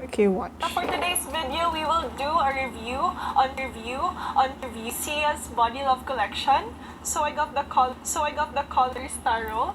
Okay, watch. For today's video, we will do a review on Sia's Body Love collection. So I got the color Starro.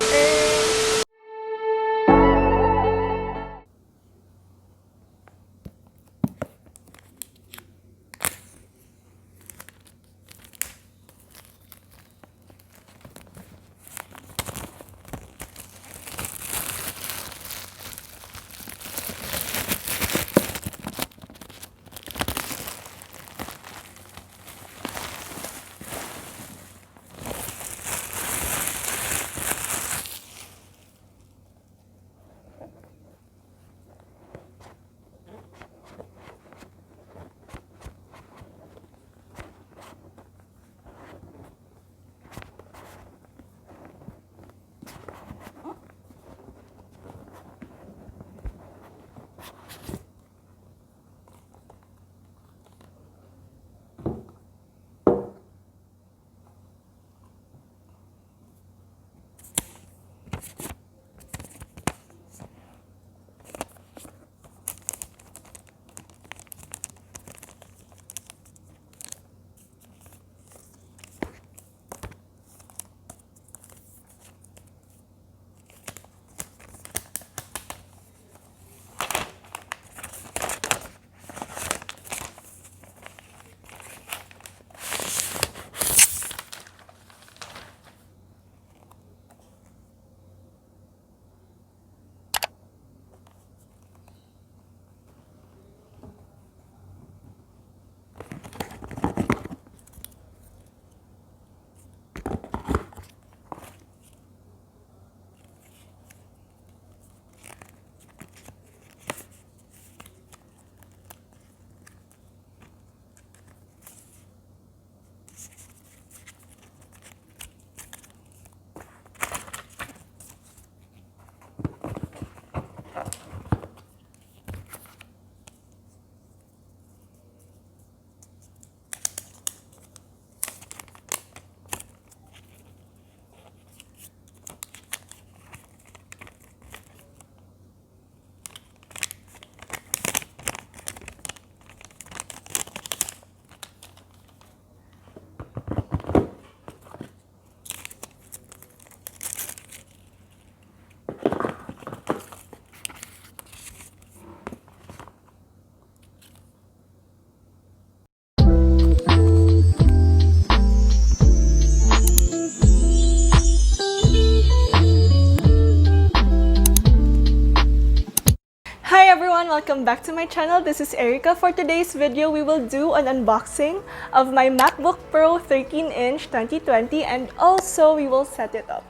Hi everyone, welcome back to my channel. This is Ericka. For today's video, we will do an unboxing of my MacBook Pro 13-inch 2020 and also we will set it up.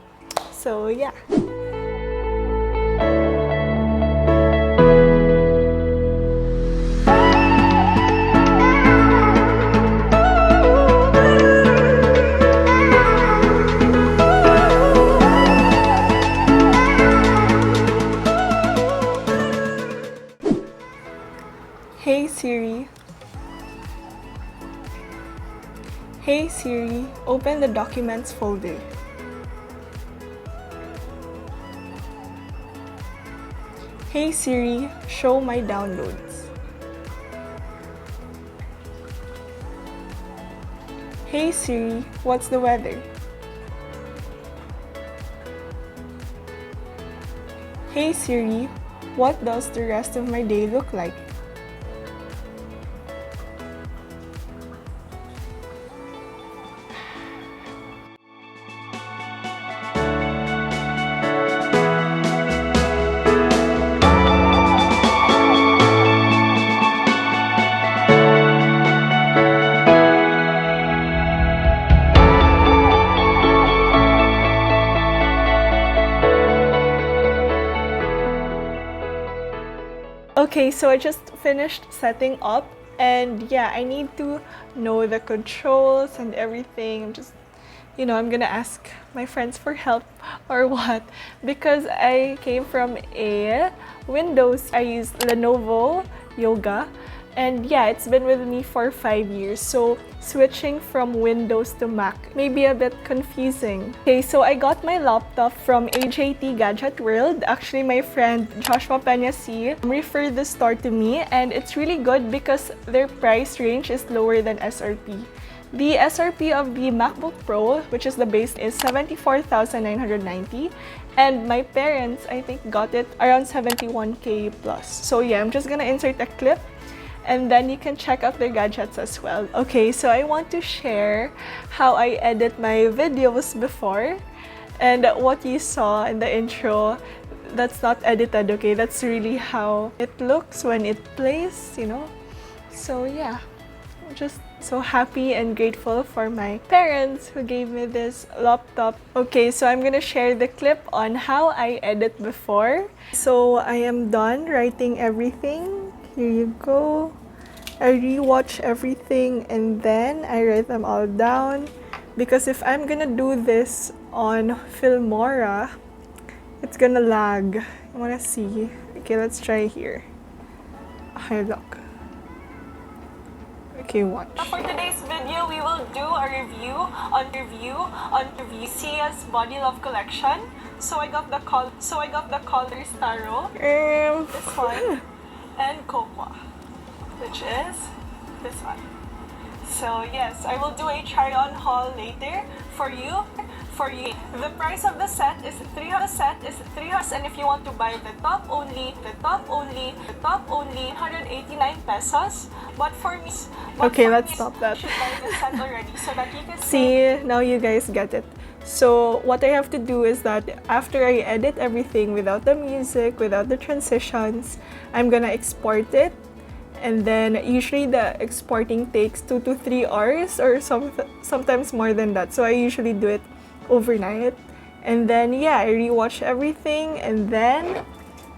So yeah. Hey Siri. Hey Siri, open the Documents folder. Hey Siri, show my downloads. Hey Siri, what's the weather? Hey Siri, what does the rest of my day look like? Okay, so I just finished setting up and yeah, I need to know the controls and everything. I'm gonna ask my friends for help or what, because I came from a Windows. I use Lenovo Yoga And yeah, it's been with me for 5 years. So switching from Windows to Mac may be a bit confusing. Okay, so I got my laptop from AJT Gadget World. Actually, my friend Joshua Peñasi referred the store to me, and it's really good because their price range is lower than SRP. The SRP of the MacBook Pro, which is the base, is 74,990, and my parents, I think, got it around 71K plus. So yeah, I'm just gonna insert a clip and then you can check out their gadgets as well. Okay, so I want to share how I edit my videos before, and what you saw in the intro, that's not edited, okay? That's really how it looks when it plays, you know? So yeah, I'm just so happy and grateful for my parents who gave me this laptop. Okay, so I'm gonna share the clip on how I edit before. So I am done writing everything. Here you go. I rewatch everything and then I write them all down, because if I'm gonna do this on Filmora, it's gonna lag. I wanna see. Okay, let's try here. Okay, look. Okay, watch. For today's video, we will do a review on Sia's Body Love collection. So I got the colors Taro, this one, and Cocoa, which is this one. So yes, I will do a try-on haul later for you. The price of the set is 300, and if you want to buy the top only 189 pesos. But for me, okay, let's stop that. You should buy the set already so that you can see, now you guys get it. So what I have to do is that after I edit everything without the music, without the transitions, I'm gonna export it. And then usually the exporting takes 2 to 3 hours or sometimes more than that. So I usually do it overnight. And then yeah, I rewatch everything and then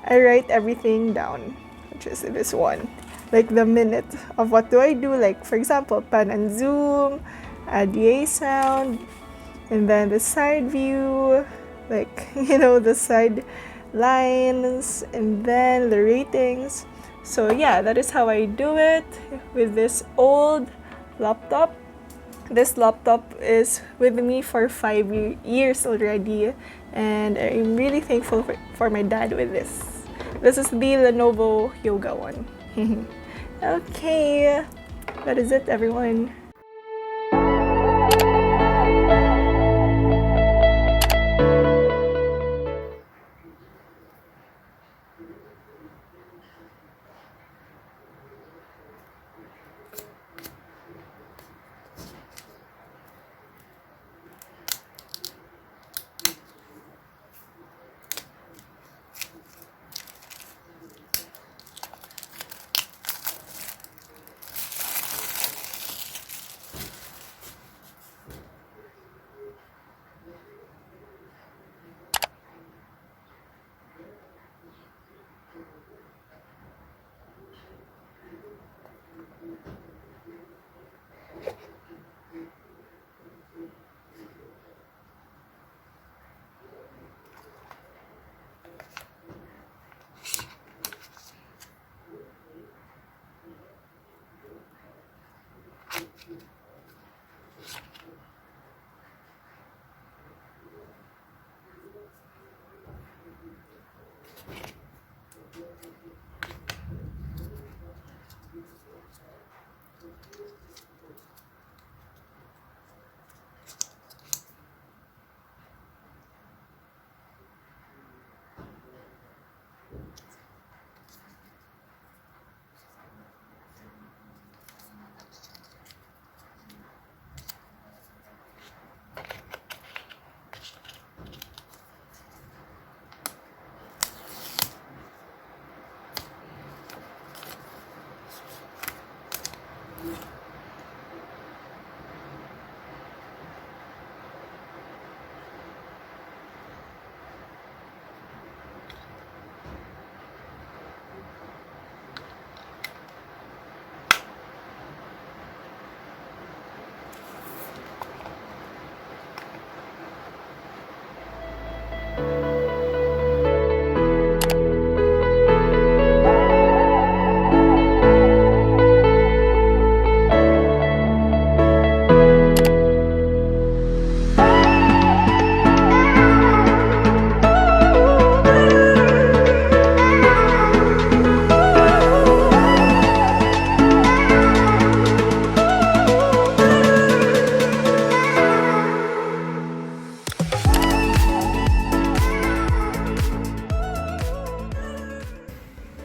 I write everything down, which is this one. Like the minute of what do I do, like for example, pan and zoom, add the sound, and then the side view, like, you know, the side lines, and then the ratings. So yeah, that is how I do it with this old laptop. This laptop is with me for 5 years already, and I'm really thankful for my dad with this. This is the Lenovo Yoga one. Okay, that is it, everyone.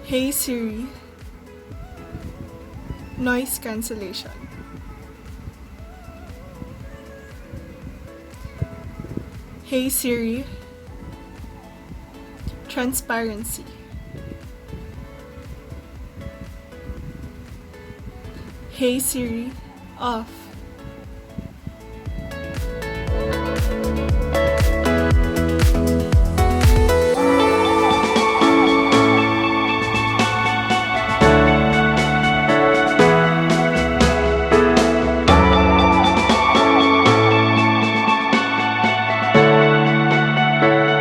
Hey Siri, noise cancellation. Hey Siri, transparency. Hey Siri, off.